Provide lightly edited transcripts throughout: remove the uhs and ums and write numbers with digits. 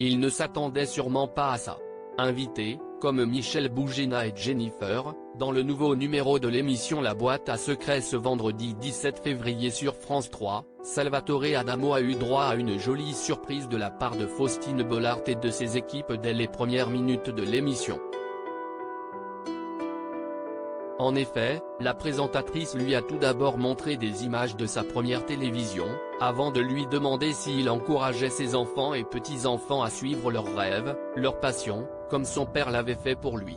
Il ne s'attendait sûrement pas à ça. Invités, comme Michel Bougena et Jennifer, dans le nouveau numéro de l'émission La Boîte à Secrets ce vendredi 17 février sur France 3, Salvatore Adamo a eu droit à une jolie surprise de la part de Faustine Bollaert et de ses équipes dès les premières minutes de l'émission. En effet, la présentatrice lui a tout d'abord montré des images de sa première télévision, avant de lui demander s'il encourageait ses enfants et petits-enfants à suivre leurs rêves, leurs passions, comme son père l'avait fait pour lui.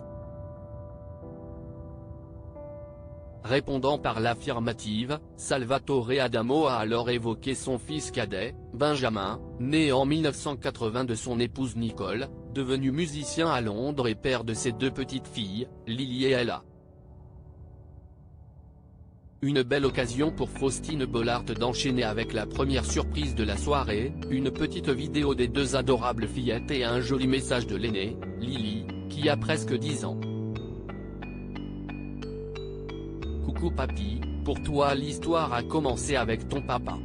Répondant par l'affirmative, Salvatore Adamo a alors évoqué son fils cadet, Benjamin, né en 1980 de son épouse Nicole, devenu musicien à Londres et père de ses deux petites filles, Lily et Ella. Une belle occasion pour Faustine Bollaert d'enchaîner avec la première surprise de la soirée, une petite vidéo des deux adorables fillettes et un joli message de l'aînée, Lily, qui a presque 10 ans. Coucou papy, pour toi l'histoire a commencé avec ton papa.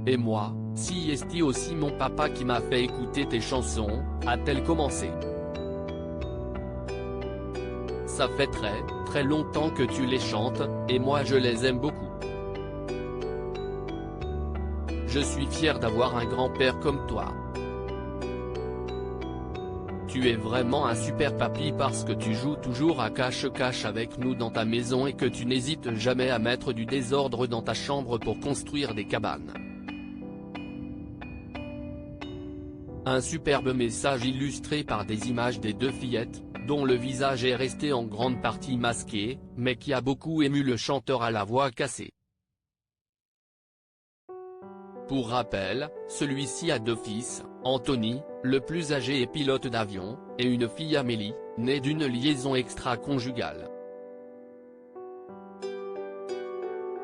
Et moi, si est aussi mon papa qui m'a fait écouter tes chansons, a-t-elle commencé. Ça fait très longtemps que tu les chantes, et moi je les aime beaucoup. Je suis fier d'avoir un grand-père comme toi. Tu es vraiment un super papy parce que tu joues toujours à cache-cache avec nous dans ta maison et que tu n'hésites jamais à mettre du désordre dans ta chambre pour construire des cabanes. Un superbe message illustré par des images des deux fillettes, dont le visage est resté en grande partie masqué, mais qui a beaucoup ému le chanteur à la voix cassée. Pour rappel, celui-ci a deux fils, Anthony, le plus âgé est pilote d'avion, et une fille Amélie, née d'une liaison extra-conjugale.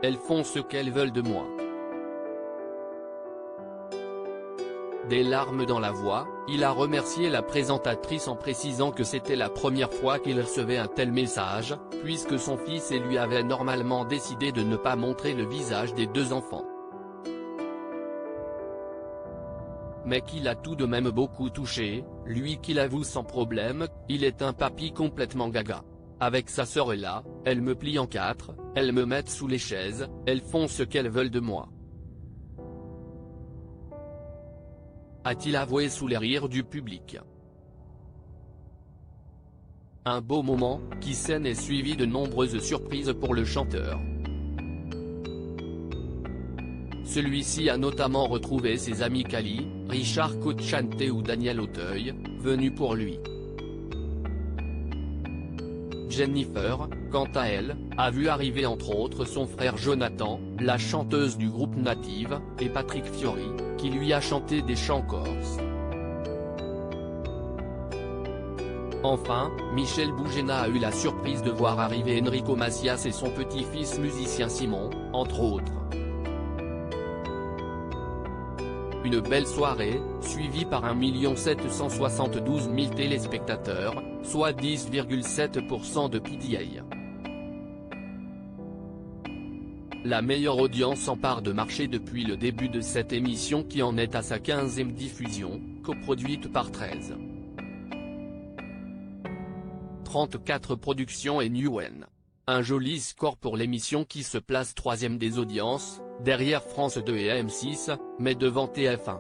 Elles font ce qu'elles veulent de moi. Des larmes dans la voix, il a remercié la présentatrice en précisant que c'était la première fois qu'il recevait un tel message, puisque son fils et lui avaient normalement décidé de ne pas montrer le visage des deux enfants. Mais qu'il a tout de même beaucoup touché, lui qui l'avoue sans problème, il est un papy complètement gaga. Avec sa sœur Ella, elles me plient en quatre, elles me mettent sous les chaises, elles font ce qu'elles veulent de moi. A-t-il avoué sous les rires du public. Un beau moment, qui scène est suivi de nombreuses surprises pour le chanteur. Celui-ci a notamment retrouvé ses amis Kali, Richard Cocciante ou Daniel Auteuil, venus pour lui. Jennifer, quant à elle, a vu arriver entre autres son frère Jonathan, la chanteuse du groupe Native, et Patrick Fiori, qui lui a chanté des chants corses. Enfin, Michel Bougena a eu la surprise de voir arriver Enrico Macias et son petit-fils musicien Simon, entre autres. Une belle soirée, suivie par 1 772 000 téléspectateurs, soit 10,7% de PDA. La meilleure audience en part de marché depuis le début de cette émission qui en est à sa 15e diffusion, coproduite par 13. 34 productions et Newen. Un joli score pour l'émission qui se place 3e des audiences, derrière France 2 et M6, mais devant TF1.